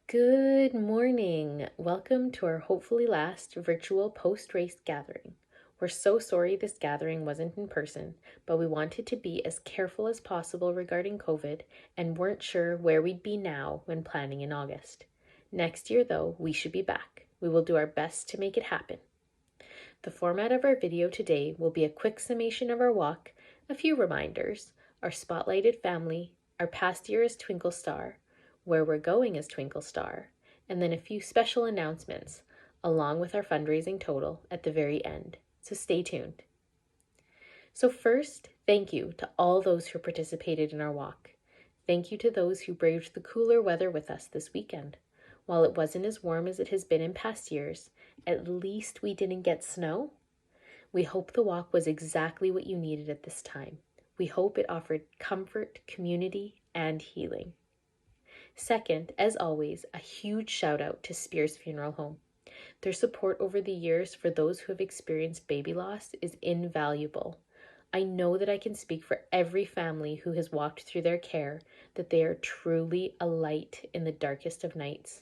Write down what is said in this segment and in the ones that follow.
Good morning. Welcome to our hopefully last virtual post-race gathering. We're so sorry this gathering wasn't in person, but we wanted to be as careful as possible regarding COVID and weren't sure where we'd be now when planning in August. Next year, though, we should be back. We will do our best to make it happen. The format of our video today will be a quick summation of our walk, a few reminders, our spotlighted family, our past year as Twinkle Star, where we're going as Twinkle Star, and then a few special announcements, along with our fundraising total at the very end. So stay tuned. So first, thank you to all those who participated in our walk. Thank you to those who braved the cooler weather with us this weekend. While it wasn't as warm as it has been in past years, at least we didn't get snow. We hope the walk was exactly what you needed at this time. We hope it offered comfort, community, and healing. Second, as always, a huge shout out to Spears Funeral Home. Their support over the years for those who have experienced baby loss is invaluable. I know that I can speak for every family who has walked through their care that they are truly a light in the darkest of nights.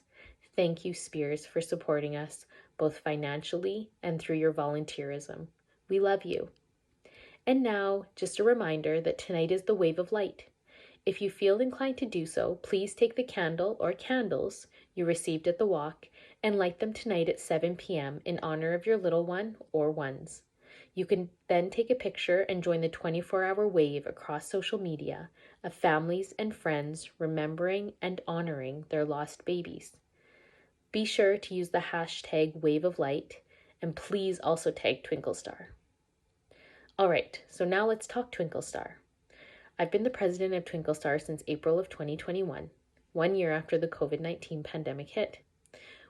Thank you, Spears, for supporting us, both financially and through your volunteerism. We love you. And now, just a reminder that tonight is the Wave of Light. If you feel inclined to do so, please take the candle or candles you received at the walk and light them tonight at 7 p.m. in honor of your little one or ones. You can then take a picture and join the 24-hour wave across social media of families and friends remembering and honoring their lost babies. Be sure to use the hashtag Wave of Light, and please also tag Twinkle Star. All right, so now let's talk Twinkle Star. I've been the president of Twinkle Star since April of 2021, 1 year after the COVID-19 pandemic hit.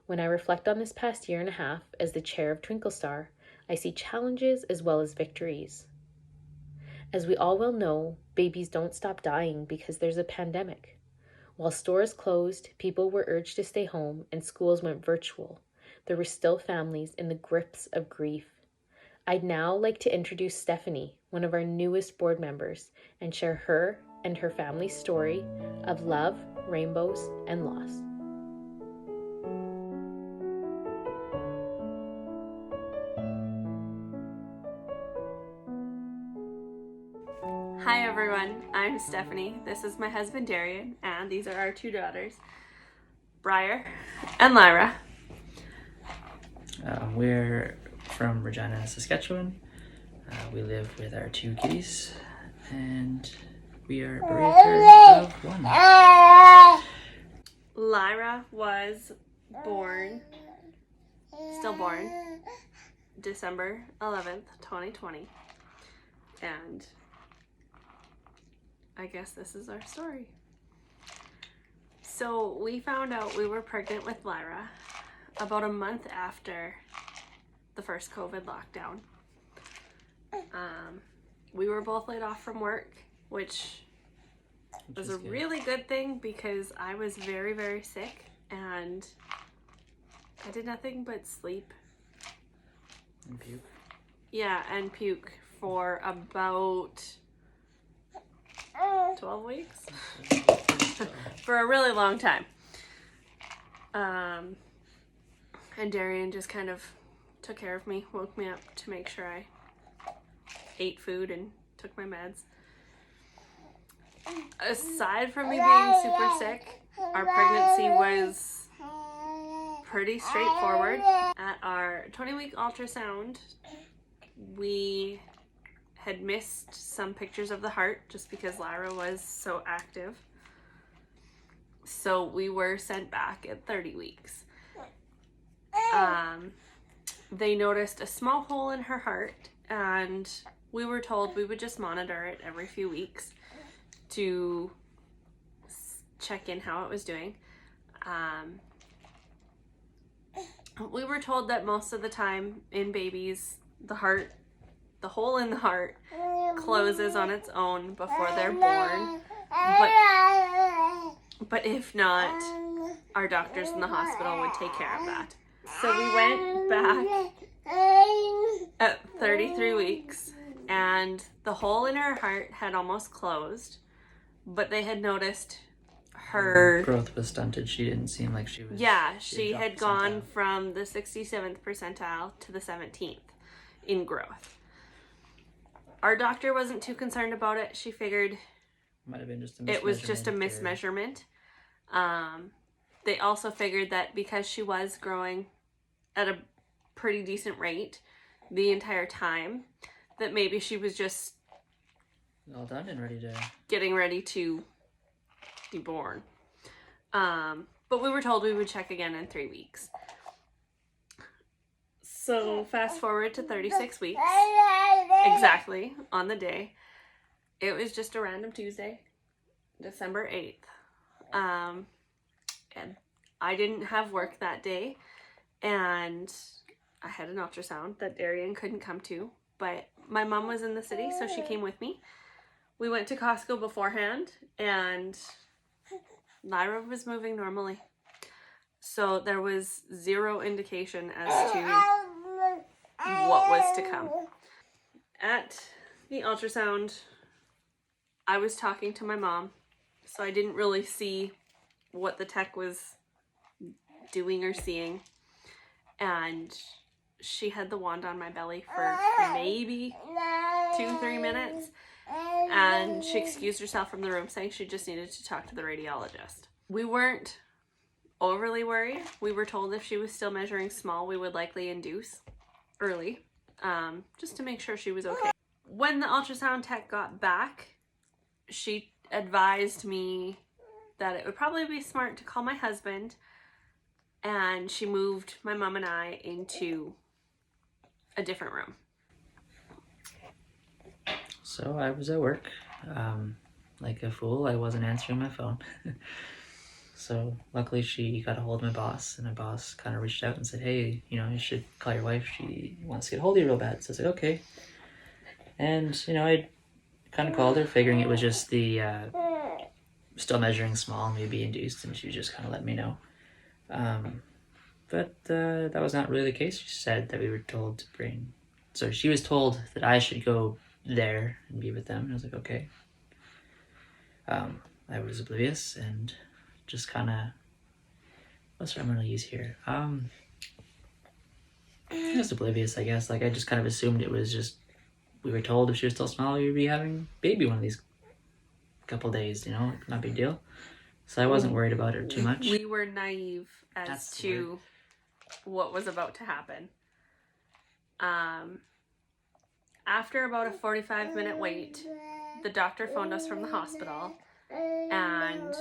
When I reflect on this past year and a half as the chair of Twinkle Star, I see challenges as well as victories. As we all well know, babies don't stop dying because there's a pandemic. While stores closed, people were urged to stay home, and schools went virtual. There were still families in the grips of grief. I'd now like to introduce Stephanie, one of our newest board members, and share her and her family's story of love, rainbows, and loss. Hi everyone, I'm Stephanie. This is my husband Darian, and these are our two daughters, Briar and Lyra. We're from Regina, Saskatchewan. We live with our two kitties, and we are bereaved of one. Lyra was stillborn, December 11th, 2020, and I guess this is our story. So we found out we were pregnant with Lyra about a month after the first COVID lockdown. We were both laid off from work, which was a really good thing because I was very, very sick and I did nothing but sleep. And puke. Yeah, and puke for about 12 weeks. For a really long time. And Darian just kind of took care of me, woke me up to make sure I ate food and took my meds. Aside from me being super sick, our pregnancy was pretty straightforward. At our 20-week ultrasound, we had missed some pictures of the heart just because Lyra was so active. So we were sent back at 30 weeks. They noticed a small hole in her heart, and we were told we would just monitor it every few weeks to check in how it was doing. We were told that most of the time in babies, the hole in the heart closes on its own before they're born. But if not, our doctors in the hospital would take care of that. So we went back at 33 weeks, and the hole in her heart had almost closed, but they had noticed her growth was stunted. She didn't seem like she was. Yeah, she had gone percentile. from the 67th percentile to the 17th in growth. Our doctor wasn't too concerned about it. She figured Might have been just a it was just a mismeasurement mismeasurement. They also figured that because she was growing at a pretty decent rate the entire time, that maybe she was just all done and ready to getting ready to be born. But we were told we would check again in 3 weeks. So fast forward to 36 weeks, exactly on the day. It was just a random Tuesday, December 8th. And I didn't have work that day, and I had an ultrasound that Darian couldn't come to, but my mom was in the city, so she came with me. We went to Costco beforehand, and Lyra was moving normally. So there was zero indication as to what was to come. At the ultrasound, I was talking to my mom, so I didn't really see what the tech was doing or seeing. And she had the wand on my belly for maybe 2-3 minutes. And she excused herself from the room saying she just needed to talk to the radiologist. We weren't overly worried. We were told if she was still measuring small, we would likely induce early, just to make sure she was okay. When the ultrasound tech got back, she advised me that it would probably be smart to call my husband, and she moved my mom and I into a different room. So I was at work, like a fool. I wasn't answering my phone. So luckily she got a hold of my boss, and my boss kind of reached out and said, hey, you should call your wife. She wants to get a hold of you real bad. So I said, okay. And, I kind of called her figuring it was just the still measuring small, maybe induced, and she just kind of let me know. But that was not really the case. She said that we were told to bring... So she was told that I should go there and be with them. And I was like, okay. I was oblivious and just kind of... What's the word I'm going to use here? Just oblivious, I guess. Like, I just kind of assumed it was just... We were told if she was still small, we would be having a baby one of these couple days, not a big deal. So I wasn't worried about it too much. We were naive as to what was about to happen. After about a 45-minute wait, the doctor phoned us from the hospital, and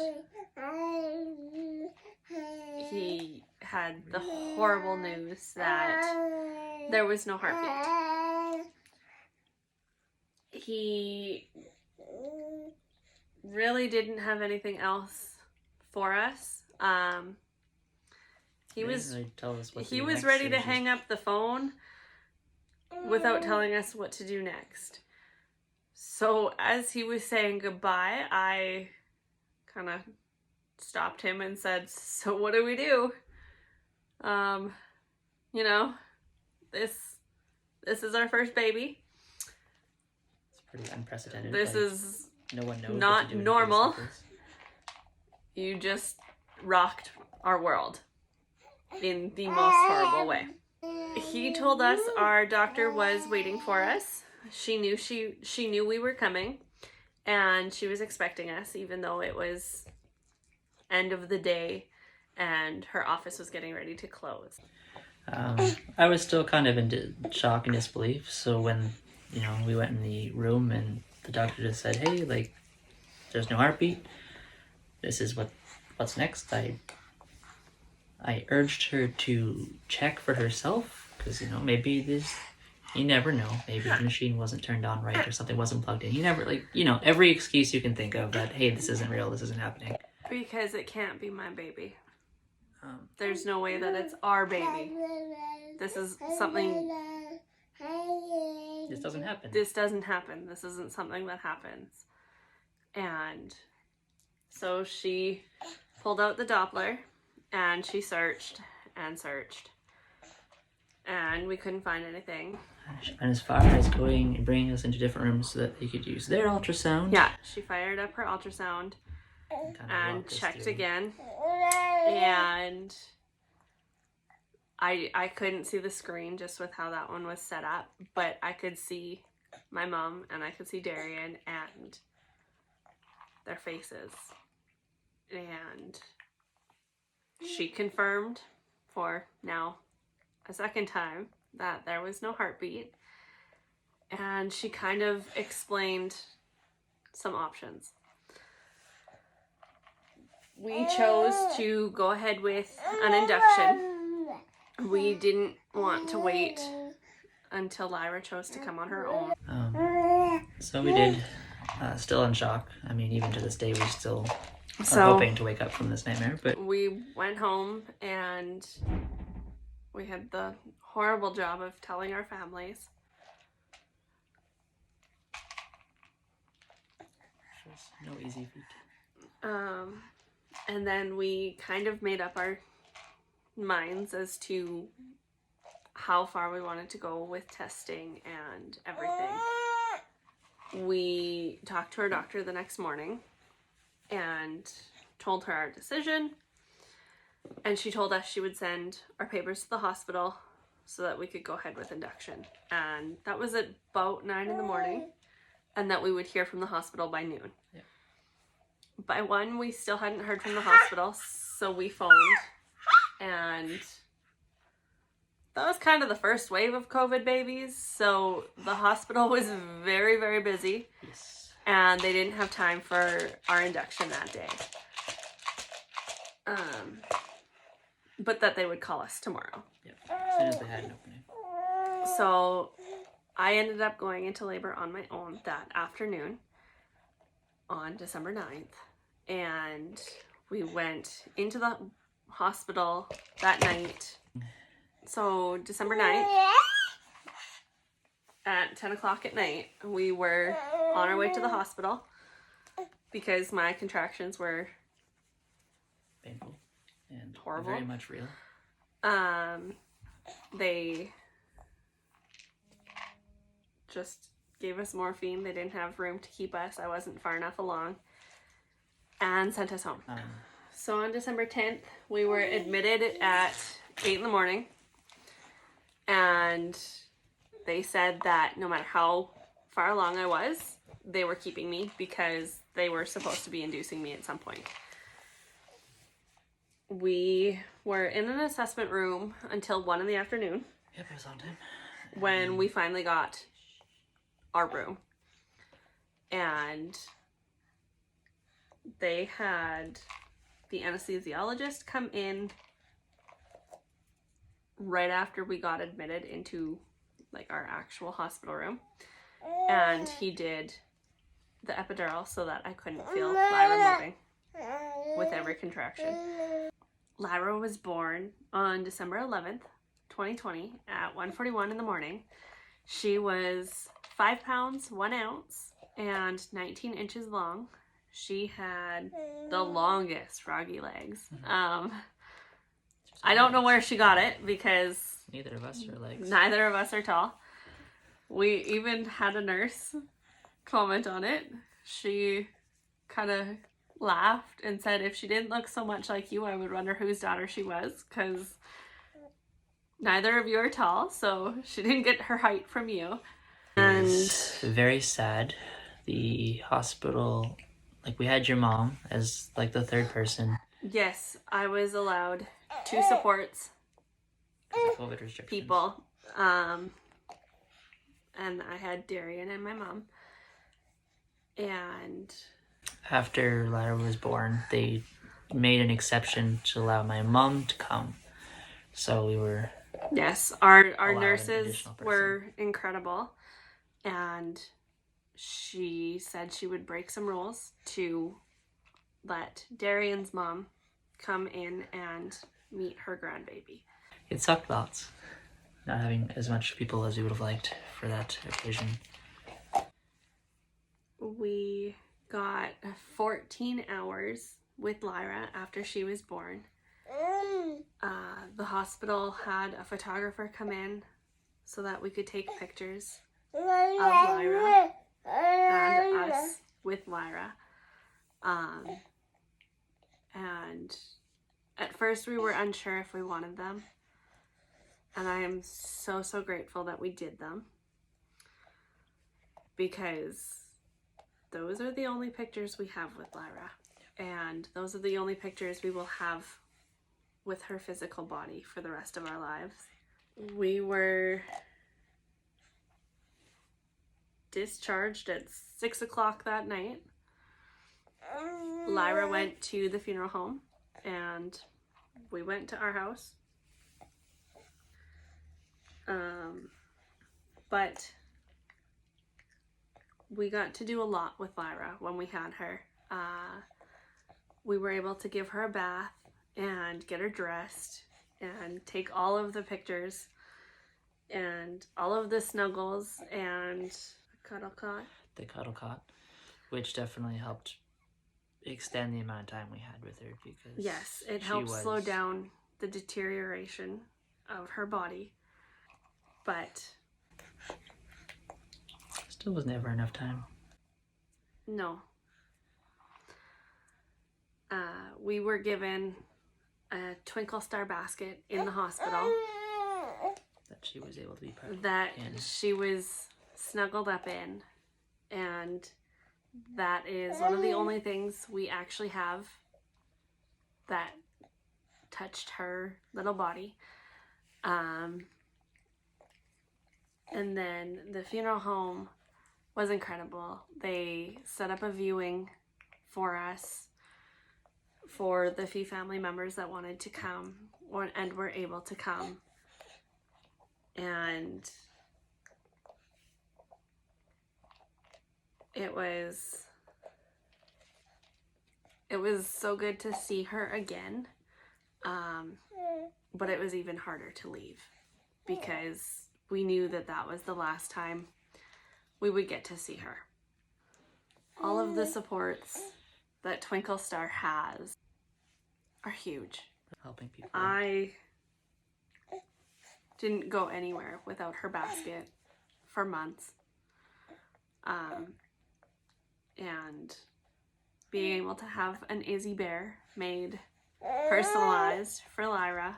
he had the horrible news that there was no heartbeat. He really didn't have anything else for us. He was ready to hang up the phone without telling us what to do next. So as he was saying goodbye, I kind of stopped him and said, so what do we do? This is our first baby. It's pretty unprecedented. This is no one knows not what to do normal. You just rocked our world in the most horrible way. He told us our doctor was waiting for us. She knew we were coming, and she was expecting us, even though it was end of the day and her office was getting ready to close. I was still kind of in shock and disbelief. So when we went in the room and the doctor just said, hey, like, there's no heartbeat, this is what's next, I urged her to check for herself, because maybe you never know, maybe the machine wasn't turned on right or something wasn't plugged in. You never, every excuse you can think of that, hey, this isn't real, this isn't happening. Because it can't be my baby. There's no way that it's our baby. This is something... This doesn't happen. This doesn't happen. This isn't something that happens. And so she pulled out the Doppler, and she searched and searched, and we couldn't find anything. She went as far as going and bringing us into different rooms so that they could use their ultrasound. Yeah, she fired up her ultrasound, and checked again. And I couldn't see the screen just with how that one was set up, but I could see my mom and I could see Darian and their faces. And she confirmed for now a second time that there was no heartbeat. And she kind of explained some options. We chose to go ahead with an induction. We didn't want to wait until Lyra chose to come on her own. So we did, still in shock. I mean, even to this day, we still are hoping to wake up from this nightmare. But we went home and we had the horrible job of telling our families. No easy feat. And then we kind of made up our minds as to how far we wanted to go with testing and everything. We talked to our doctor the next morning and told her our decision, and she told us she would send our papers to the hospital so that we could go ahead with induction. And that was at about 9 in the morning, and that we would hear from the hospital by noon. Yeah. By 1, we still hadn't heard from the hospital, so we phoned, and that was kind of the first wave of COVID babies, so the hospital was very, very busy. Yes. And they didn't have time for our induction that day. But that they would call us tomorrow. Yep, as soon as they had an opening. So I ended up going into labor on my own that afternoon on December 9th. And we went into the hospital that night. So December 9th at 10 o'clock at night, we were on our way to the hospital because my contractions were Painful and horrible. very much real. They just gave us morphine. They didn't have room to keep us. I wasn't far enough along. And sent us home. So on December 10th, we were admitted at 8 in the morning. And they said that no matter how far along I was, they were keeping me because they were supposed to be inducing me at some point. We were in an assessment room until 1 in the afternoon. Yep, it was on time. When we finally got our room. And they had the anesthesiologist come in right after we got admitted into like our actual hospital room. And he did the epidural so that I couldn't feel Lyra moving with every contraction. Lyra was born on December 11th, 2020 at 1:41 in the morning. She was 5 pounds, 1 ounce, and 19 inches long. She had the longest froggy legs. I don't know where she got it because neither of us are legs. Neither of us are tall. We even had a nurse comment on it. She kind of laughed and said if she didn't look so much like you, I would wonder whose daughter she was, because neither of you are tall, so she didn't get her height from you. And it's very sad. The hospital, like, we had your mom as like the third person. Yes, I was allowed 2 supports COVID restrictions. people. And I had Darian and my mom. And after Lyra was born, they made an exception to allow my mom to come. So we were... Yes, our nurses were incredible. And she said she would break some rules to let Darian's mom come in and meet her grandbaby. It sucked lots, not having as much people as we would have liked for that occasion. We got 14 hours with Lyra after she was born. The hospital had a photographer come in so that we could take pictures of Lyra and us with Lyra. And at first we were unsure if we wanted them. And I am so, so grateful that we did them, because those are the only pictures we have with Lyra. And those are the only pictures we will have with her physical body for the rest of our lives. We were discharged at 6 o'clock that night. Lyra went to the funeral home and we went to our house. But we got to do a lot with Lyra when we had her. We were able to give her a bath and get her dressed and take all of the pictures and all of the snuggles and cuddle cot. The cuddle cot, which definitely helped extend the amount of time we had with her, because yes, it helped slow down the deterioration of her body, but still was never enough time. No. We were given a twinkle star basket in the hospital That she was able to be part of. that she was snuggled up in, and that is one of the only things we actually have that touched her little body. And then the funeral home was incredible. They set up a viewing for us, for the few family members that wanted to come and were able to come. And it was so good to see her again, but it was even harder to leave, because we knew that that was the last time we would get to see her. All of the supports that Twinkle Star has are huge. Helping people. I didn't go anywhere without her basket for months. And being able to have an Izzy bear made personalized for Lyra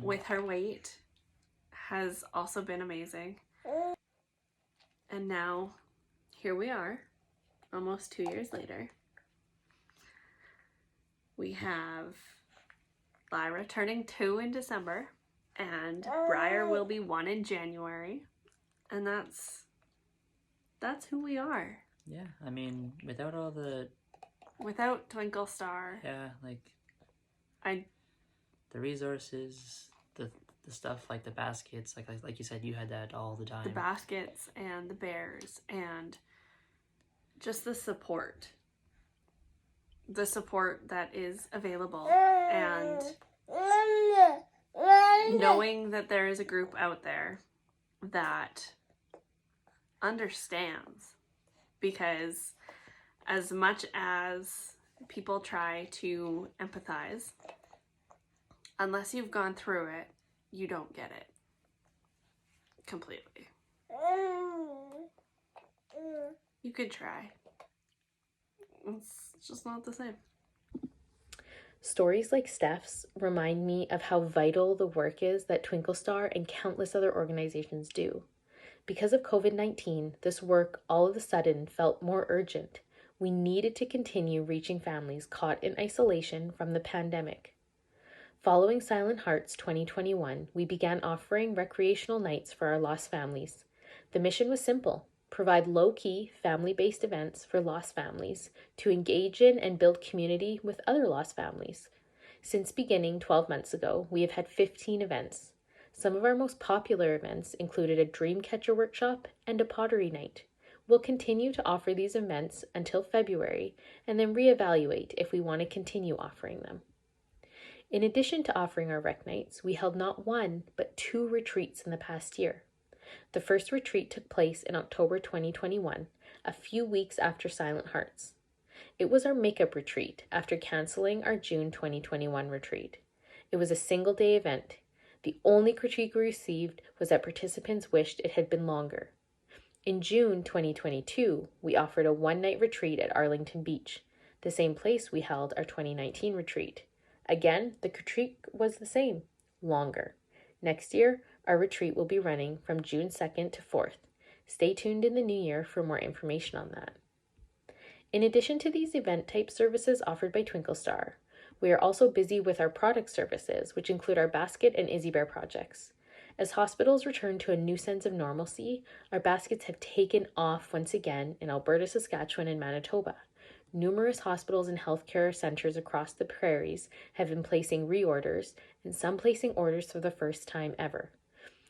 with her weight has also been amazing. And now here we are, almost 2 years later. We have Lyra turning 2 in December, and Briar will be 1 in January. And that's who we are. Yeah, I mean, without Twinkle Star. Yeah, the resources, the stuff like the baskets, like you said, you had that all the time. The baskets and the bears and just the support that is available, and knowing that there is a group out there that understands, because as much as people try to empathize, unless you've gone through it, you don't get it completely. You could try. It's just not the same. Stories like Steph's remind me of how vital the work is that Twinkle Star and countless other organizations do. Because of COVID-19, this work all of a sudden felt more urgent. We needed to continue reaching families caught in isolation from the pandemic. Following Silent Hearts 2021, we began offering recreational nights for our lost families. The mission was simple: provide low-key, family-based events for lost families to engage in and build community with other lost families. Since beginning 12 months ago, we have had 15 events. Some of our most popular events included a dream catcher workshop and a pottery night. We'll continue to offer these events until February and then reevaluate if we want to continue offering them. In addition to offering our rec nights, we held not 1, but 2 retreats in the past year. The first retreat took place in October 2021, a few weeks after Silent Hearts. It was our makeup retreat after canceling our June 2021 retreat. It was a single-day event. The only critique we received was that participants wished it had been longer. In June 2022, we offered a one-night retreat at Arlington Beach. the same place we held our 2019 retreat. Again, the retreat was the same, longer. Next year, our retreat will be running from June 2nd to 4th. Stay tuned in the new year for more information on that. In addition to these event-type services offered by Twinkle Star, we are also busy with our product services, which include our basket and Izzy Bear projects. As hospitals return to a new sense of normalcy, our baskets have taken off once again in Alberta, Saskatchewan, and Manitoba. Numerous hospitals and healthcare centers across the prairies have been placing reorders, and some placing orders for the first time ever.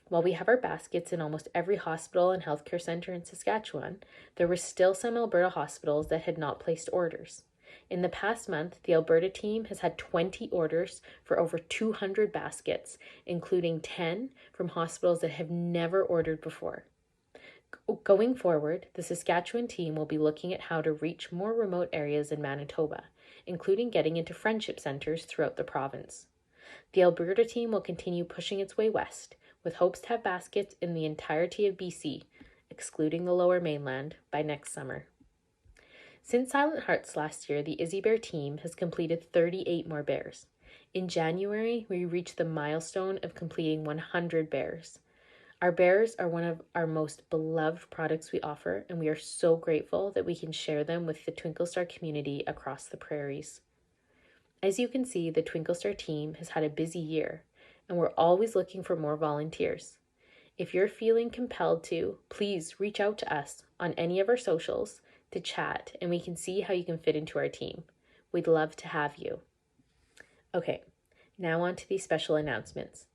While we have our baskets in almost every hospital and healthcare center in Saskatchewan, there were still some Alberta hospitals that had not placed orders. In the past month, the Alberta team has had 20 orders for over 200 baskets, including 10 from hospitals that have never ordered before. Going forward, the Saskatchewan team will be looking at how to reach more remote areas in Manitoba, including getting into friendship centers throughout the province. The Alberta team will continue pushing its way west, with hopes to have baskets in the entirety of BC, excluding the Lower Mainland, by next summer. Since Silent Hearts last year, the Izzy Bear team has completed 38 more bears. In January, we reached the milestone of completing 100 bears. Our bears are one of our most beloved products we offer, and we are so grateful that we can share them with the Twinkle Star community across the prairies. As you can see, the Twinkle Star team has had a busy year, and we're always looking for more volunteers. If you're feeling compelled to, please reach out to us on any of our socials to chat, and we can see how you can fit into our team. We'd love to have you. Okay, now on to these special announcements.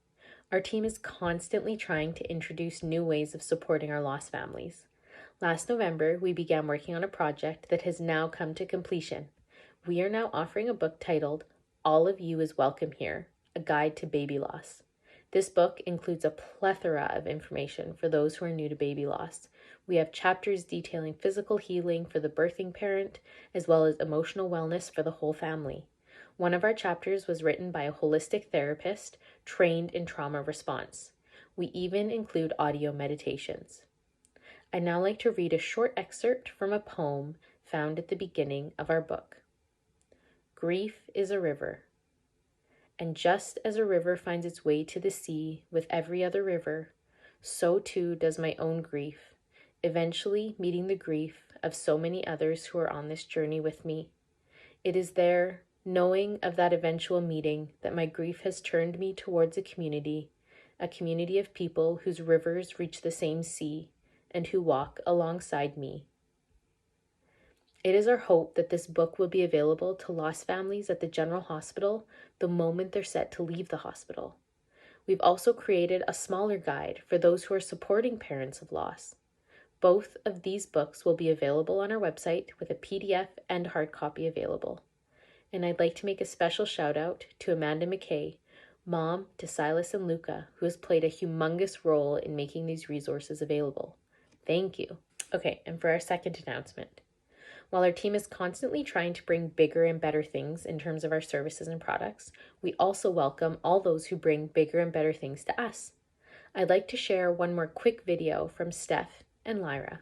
Our team is constantly trying to introduce new ways of supporting our lost families. Last November, we began working on a project that has now come to completion. We are now offering a book titled All of You is Welcome Here, a guide to baby loss. This book includes a plethora of information for those who are new to baby loss. We have chapters detailing physical healing for the birthing parent, as well as emotional wellness for the whole family. One of our chapters was written by a holistic therapist trained in trauma response. We even include audio meditations. I'd now like to read a short excerpt from a poem found at the beginning of our book. Grief is a river. And just as a river finds its way to the sea with every other river, so too does my own grief, eventually meeting the grief of so many others who are on this journey with me. It is there, knowing of that eventual meeting, that my grief has turned me towards a community of people whose rivers reach the same sea and who walk alongside me. It is our hope that this book will be available to lost families at the General Hospital the moment they're set to leave the hospital. We've also created a smaller guide for those who are supporting parents of loss. Both of these books will be available on our website with a PDF and hard copy available. And I'd like to make a special shout out to Amanda McKay, mom to Silas and Luca, who has played a humongous role in making these resources available. Thank you. Okay, and for our second announcement. While our team is constantly trying to bring bigger and better things in terms of our services and products, we also welcome all those who bring bigger and better things to us. I'd like to share one more quick video from Steph and Lyra.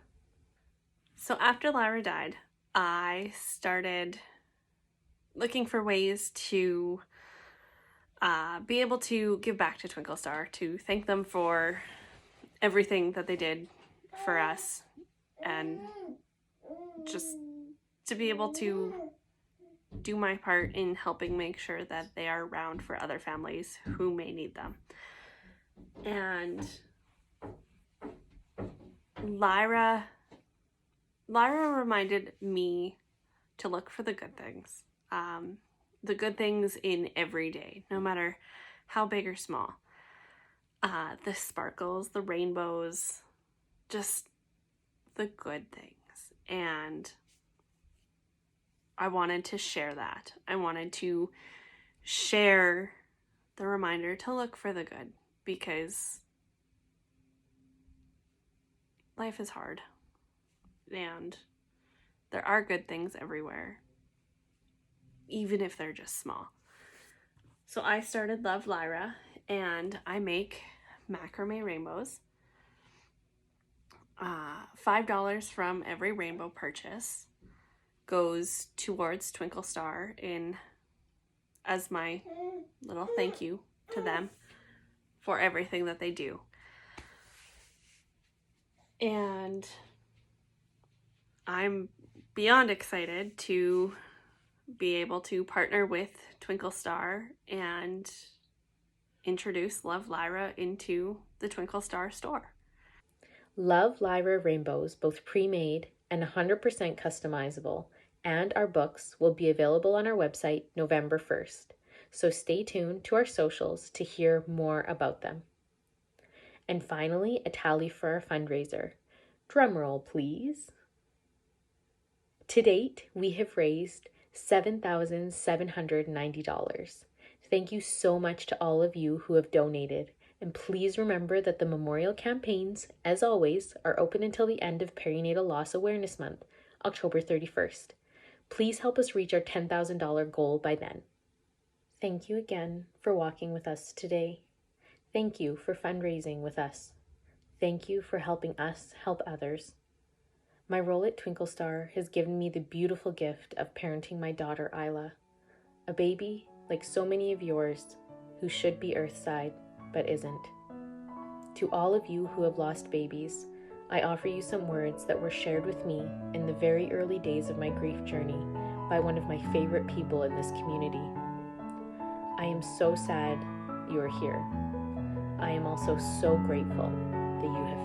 So after Lyra died, I started looking for ways to be able to give back to Twinkle Star, to thank them for everything that they did for us, and just to be able to do my part in helping make sure that they are around for other families who may need them. And Lyra reminded me to look for the good things. The good things in every day, no matter how big or small. The sparkles, the rainbows, just the good things. And I wanted to share that. I wanted to share the reminder to look for the good, because life is hard and there are good things everywhere, even if they're just small. So I started Love Lyra, and I make macrame rainbows. $5 from every rainbow purchase goes towards Twinkle Star as my little thank you to them for everything that they do. And I'm beyond excited to be able to partner with Twinkle Star and introduce Love Lyra into the Twinkle Star store. Love Lyra rainbows, both pre-made and 100% customizable, and our books will be available on our website November 1st. So stay tuned to our socials to hear more about them. And finally, a tally for our fundraiser. Drumroll, please. To date, we have raised $7,790. Thank you so much to all of you who have donated. And please remember that the memorial campaigns, as always, are open until the end of Perinatal Loss Awareness Month, October 31st. Please help us reach our $10,000 goal by then. Thank you again for walking with us today. Thank you for fundraising with us. Thank you for helping us help others. My role at Twinkle Star has given me the beautiful gift of parenting my daughter Isla, a baby like so many of yours who should be earthside but isn't. To all of you who have lost babies, I offer you some words that were shared with me in the very early days of my grief journey by one of my favorite people in this community. I am so sad you are here. I am also so grateful that you have